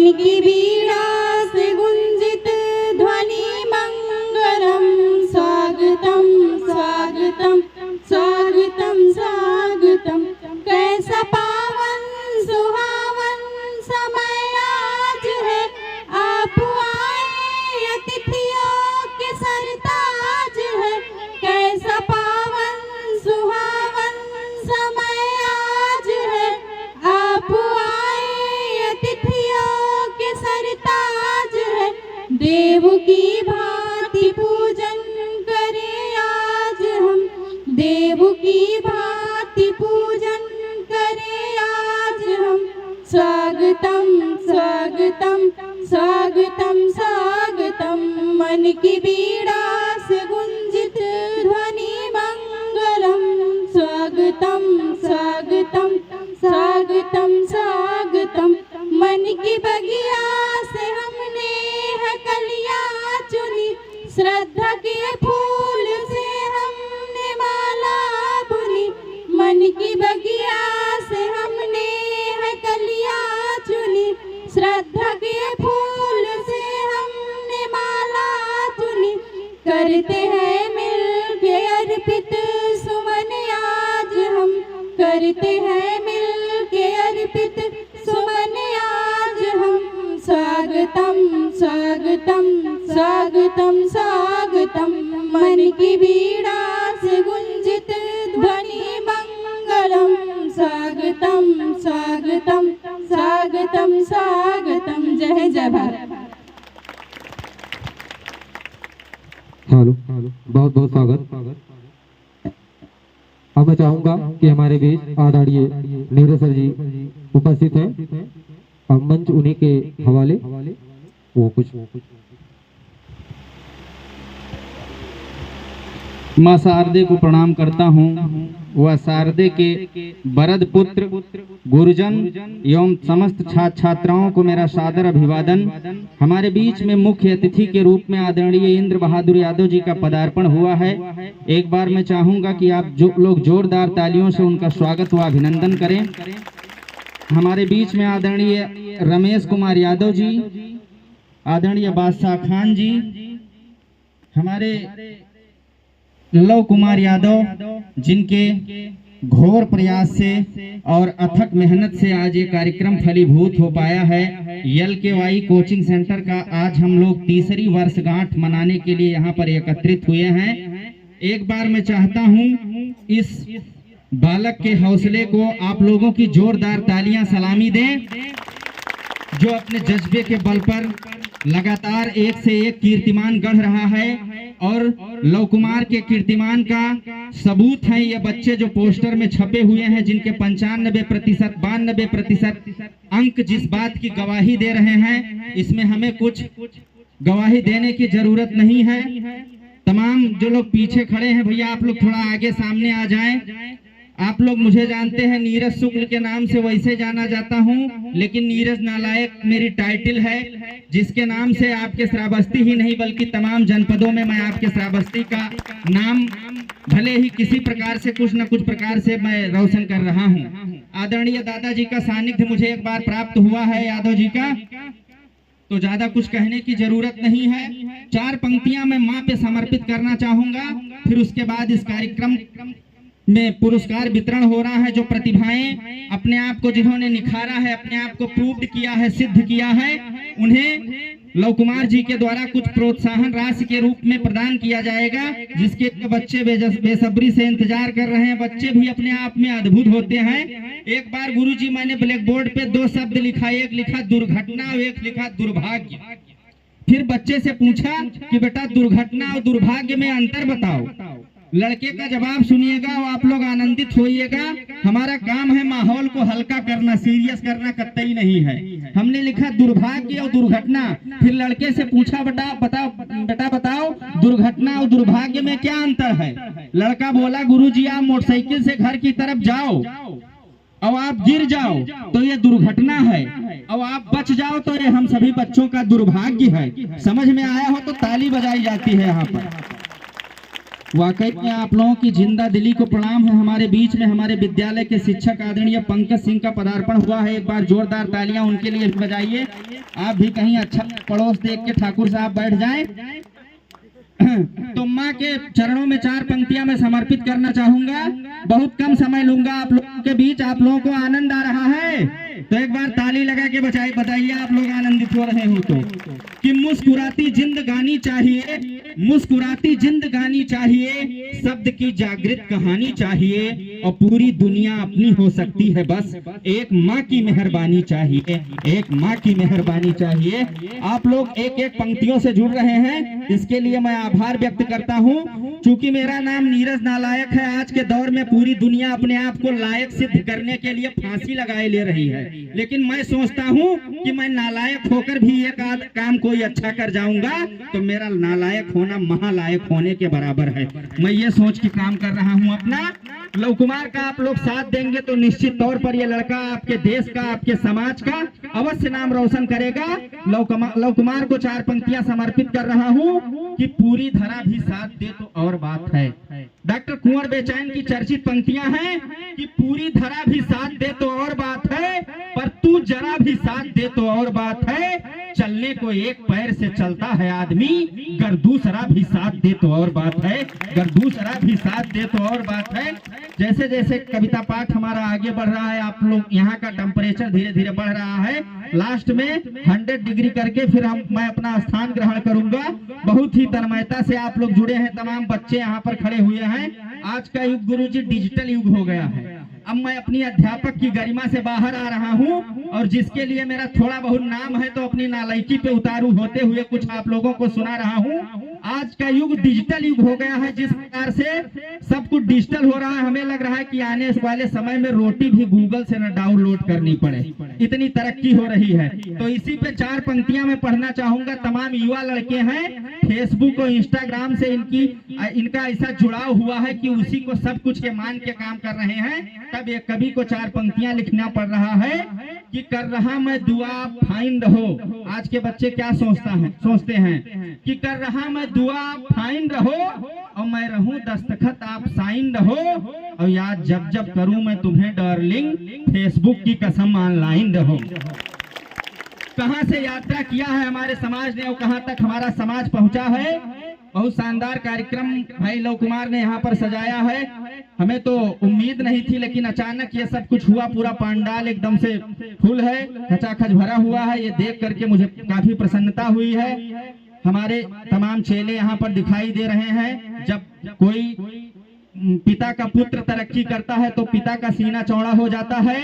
मन की बीड़ा से गुंजित ध्वनि मंगलम स्वागतम स्वागतम स्वागतम स्वागतम। कैसा पावन सुहावन समय आज है, आप आए अतिथियों के सरताज है। कैसा पावन सुहावन समय आज है, आप आए अतिथियों के सरताज है। देव की भांति पूजन करें आज हम, देव की भांति पूजन करें आज हम। स्वागतम स्वागतम स्वागतम स्वागतम। मन की बीड़ा से गुंजित ध्वनि मंगलम स्वागतम स्वागतम स्वागतम स्वागतम। मन की बगिया से हमने है कलियां चुनी, श्रद्धा के फूल से हमने माला बुनी। मन की बगिया से हमने है कलियां चुनी, श्रद्धा के फूल से हमने माला चुनी। करते हैं मिल के अर्पित सुमन आज हम, करते हैं मिल के अर्पित सुमन आज हम। स्वागतम स्वागतम स्वागतम स्वागतम। मन की बीड़ा से गुंजित ध्वनि मंगलम स्वागतम स्वागतम स्वागतम स्वागतम। जय जय भारत। हेलो, बहुत बहुत स्वागत। अब मैं चाहूंगा कि हमारे बीच आदरणीय नीरज सर जी उपस्थित हैं। अब मंच उन्हीं के हवाले वो कुछ माँ शारदे को प्रणाम करता हूँ। वह शारदे के वरद पुत्र गुरुजन एवं समस्त छात्र छात्राओं को मेरा सादर अभिवादन। हमारे बीच में मुख्य अतिथि के रूप में आदरणीय इंद्र बहादुर यादव जी का पदार्पण हुआ है। एक बार मैं चाहूंगा कि आप जो लोग जोरदार तालियों से उनका स्वागत व अभिनंदन करें। हमारे बीच में आदरणीय रमेश कुमार यादव जी, आदरणीय बादशाह खान जी, हमारे लव कुमार यादव, जिनके घोर प्रयास से और अथक मेहनत से आज ये कार्यक्रम फलीभूत हो पाया है। LKY कोचिंग सेंटर का आज हम लोग तीसरी वर्षगांठ मनाने के लिए यहाँ पर एकत्रित हुए हैं। एक बार मैं चाहता हूँ इस बालक के हौसले को आप लोगों की जोरदार तालियां सलामी दें, जो अपने जज्बे के बल पर लगातार एक से एक कीर्तिमान गढ़ रहा है। और लव कुमार के कीर्तिमान का सबूत है ये बच्चे जो पोस्टर में छपे हुए हैं, जिनके 95% 92% अंक जिस बात की गवाही दे रहे हैं, इसमें हमें कुछ गवाही देने की जरूरत नहीं है। तमाम जो लोग पीछे खड़े हैं, भैया आप लोग थोड़ा आगे सामने आ जाएं। आप लोग मुझे जानते हैं नीरज शुक्ल के नाम से वैसे जाना जाता हूं, लेकिन नीरज नालायक मेरी टाइटल है, जिसके नाम से आपके श्रावस्ती ही नहीं बल्कि तमाम जनपदों में मैं आपके श्रावस्ती का नाम भले ही किसी प्रकार से कुछ न कुछ प्रकार से मैं रोशन कर रहा हूं। आदरणीय दादाजी का सानिध्य मुझे एक बार प्राप्त हुआ है यादव जी का, तो ज्यादा कुछ कहने की जरूरत नहीं है। 4 पंक्तियां मैं माँ पे समर्पित करना चाहूंगा, फिर उसके बाद इस कार्यक्रम में पुरस्कार वितरण हो रहा है। जो प्रतिभाएं अपने आप को जिन्होंने निखारा है, अपने आप को प्रूव्ड किया है, सिद्ध किया है, उन्हें लव कुमार जी के द्वारा कुछ प्रोत्साहन राशि के रूप में प्रदान किया जाएगा, जिसके बच्चे बेसब्री से इंतजार कर रहे हैं। बच्चे भी अपने आप में अद्भुत होते हैं। एक बार गुरुजी मैंने ब्लैक बोर्ड पे 2 शब्द लिखा, एक लिखा दुर्घटना और एक लिखा दुर्भाग्य। फिर बच्चे से पूछा कि बेटा दुर्घटना और दुर्भाग्य में अंतर बताओ। लड़के का जवाब सुनिएगा और आप लोग आनंदित होइएगा। हमारा काम है माहौल को हल्का करना, सीरियस करना कतई नहीं है। हमने लिखा दुर्भाग्य और दुर्घटना। फिर लड़के से पूछा बेटा बताओ दुर्घटना और दुर्भाग्य में क्या अंतर है। लड़का बोला गुरुजी आप मोटरसाइकिल से घर की तरफ जाओ और आप गिर जाओ तो ये दुर्घटना है, और आप बच जाओ तो ये हम सभी बच्चों का दुर्भाग्य है। समझ में आया हो तो ताली बजाई जाती है यहाँ पर। वाकई में आप लोगों की जिंदा दिली को प्रणाम है। हमारे बीच में हमारे विद्यालय के शिक्षक आदरणीय पंकज सिंह का पदार्पण हुआ है। एक बार जोरदार तालियां उनके लिए भी बजाइए। आप भी कहीं अच्छा पड़ोस देख के ठाकुर साहब बैठ जाएं। तो माँ के चरणों में 4 पंक्तियां मैं समर्पित करना चाहूंगा। बहुत कम समय लूंगा आप लोगों के बीच। आप लोगों को आनंद आ रहा है तो एक बार ताली लगा के बताइए आप लोग आनंदित हो रहे हो तो। कि मुस्कुराती जिंदगानी चाहिए, मुस्कुराती जिंदगानी चाहिए, शब्द की जागृत कहानी चाहिए, और पूरी दुनिया अपनी हो सकती है, बस एक माँ की मेहरबानी चाहिए, एक माँ की मेहरबानी चाहिए। आप लोग एक एक पंक्तियों से जुड़ रहे हैं, इसके लिए मैं आभार व्यक्त करता हूँ। चूंकि मेरा नाम नीरज नालायक है, आज के दौर में पूरी दुनिया अपने आप को लायक सिद्ध करने के लिए फांसी लगाए ले रही है, लेकिन मैं सोचता हूँ कि मैं नालायक होकर भी एक आध काम कोई अच्छा कर जाऊंगा तो मेरा नालायक होना महालायक होने के बराबर है। मैं ये सोच के काम कर रहा हूँ अपना। लव कुमार का आप लोग साथ देंगे तो निश्चित तौर पर ये लड़का आपके देश का, आपके समाज का अवश्य नाम रोशन करेगा। लव कुमार को 4 पंक्तियां समर्पित कर रहा हूँ। कि पूरी धरा भी साथ दे तो और बात है। डॉक्टर कुंवर बेचैन की चर्चित पंक्तियां हैं कि पूरी धरा भी साथ दे तो और बात है, पर तू जरा भी साथ दे तो और बात है। चलने को एक पैर से चलता है आदमी, गर दूसरा भी साथ दे तो और बात है, गर दूसरा भी साथ दे तो और बात है। जैसे जैसे कविता पाठ हमारा आगे बढ़ रहा है, आप लोग यहाँ का टेम्परेचर धीरे धीरे बढ़ रहा है। लास्ट में 100 डिग्री करके फिर मैं अपना स्थान ग्रहण करूंगा। बहुत ही तन्मयता से आप लोग जुड़े हैं, तमाम बच्चे यहाँ पर खड़े हुए हैं। आज का युग गुरुजी डिजिटल युग हो गया है। अब मैं अपनी अध्यापक की गरिमा से बाहर आ रहा हूं, और जिसके लिए मेरा थोड़ा बहुत नाम है तो अपनी नालायकी पे उतारू होते हुए कुछ आप लोगों को सुना रहा हूं। आज का युग डिजिटल युग हो गया है। जिस प्रकार से सब कुछ डिजिटल हो रहा है, हमें लग रहा है कि आने वाले समय में रोटी भी गूगल से न डाउनलोड करनी पड़े, इतनी तरक्की हो रही है। तो इसी पे 4 पंक्तियां मैं पढ़ना चाहूंगा। तमाम युवा लड़के हैं, फेसबुक और इंस्टाग्राम से इनका ऐसा जुड़ाव हुआ है कि उसी को सब कुछ के मान के काम कर रहे हैं। तब एक कवि को 4 पंक्तियां लिखना पड़ रहा है कि कर रहा मैं दुआ फाइन रहो। आज के बच्चे क्या सोचते हैं कि कर रहा मैं दुआ फाइन रहो, और मैं रहूं दस्तखत आप साइन रहो, और याद जब जब करूं मैं तुम्हें डार्लिंग, फेसबुक की कसम ऑनलाइन रहो। कहां से यात्रा किया है हमारे समाज ने और कहां तक हमारा समाज पहुंचा है। बहुत शानदार कार्यक्रम भाई लव कुमार ने यहाँ पर सजाया है। हमें तो उम्मीद नहीं थी, लेकिन अचानक ये सब कुछ हुआ। पूरा पंडाल एकदम से फुल है, खचाखच भरा हुआ है। ये देख करके मुझे काफी प्रसन्नता हुई है। हमारे तमाम चेले यहाँ पर दिखाई दे रहे हैं। जब कोई पिता का पुत्र तरक्की करता है तो पिता का सीना चौड़ा हो जाता है।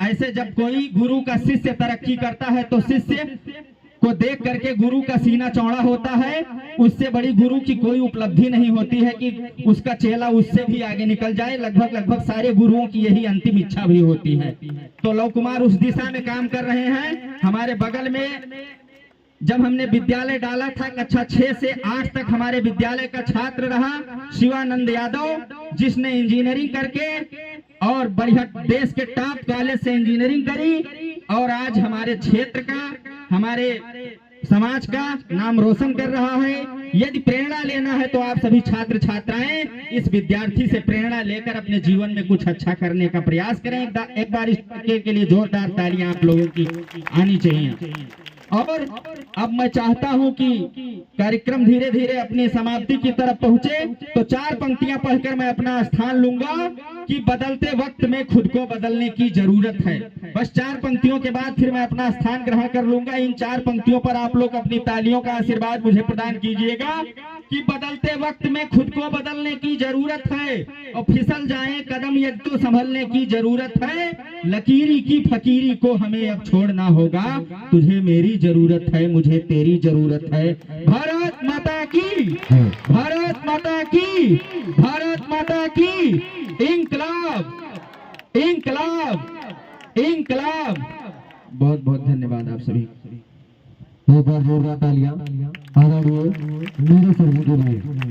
ऐसे जब कोई गुरु का शिष्य तरक्की करता है तो शिष्य को देख करके गुरु का सीना चौड़ा होता है। उससे बड़ी गुरु की कोई उपलब्धि नहीं होती है कि उसका चेला उससे भी आगे निकल जाए। लगभग सारे गुरुओं की यही अंतिम इच्छा भी होती है। तो लव कुमार उस दिशा में काम कर रहे हैं। हमारे बगल में जब हमने विद्यालय डाला था, कक्षा 6 से 8 तक हमारे विद्यालय का छात्र रहा शिवानंद यादव, जिसने इंजीनियरिंग करके और बढ़िया देश के टॉप कॉलेज से इंजीनियरिंग करी, और आज हमारे क्षेत्र का, हमारे समाज का नाम रोशन कर रहा है। यदि प्रेरणा लेना है तो आप सभी छात्र छात्राएं इस विद्यार्थी से प्रेरणा लेकर अपने जीवन में कुछ अच्छा करने का प्रयास करें। एक बार इस के लिए जोरदार तालियां आप लोगों की आनी चाहिए। और अब मैं चाहता हूं कि कार्यक्रम धीरे धीरे अपनी समाप्ति की तरफ पहुंचे, तो 4 पंक्तियां पढ़कर मैं अपना स्थान लूंगा कि बदलते वक्त में खुद को बदलने की जरूरत है। बस 4 पंक्तियों के बाद फिर मैं अपना स्थान ग्रहण कर लूंगा। इन 4 पंक्तियों पर आप लोग अपनी तालियों का आशीर्वाद मुझे प्रदान कीजिएगा कि बदलते वक्त में खुद को बदलने की जरूरत है, और फिसल जाए कदम यदि तो संभलने की जरूरत है। लकीरी की फकीरी को हमें अब छोड़ना होगा, तुझे मेरी जरूरत है, मुझे तेरी जरूरत है। भारत माता की, भारत माता की, भारत माता की। इंकलाब, इंकलाब, इंकलाब। बहुत बहुत धन्यवाद आप सभी। एक बार जोरदार तालियां आदरणीय नीरज सर जी के लिए।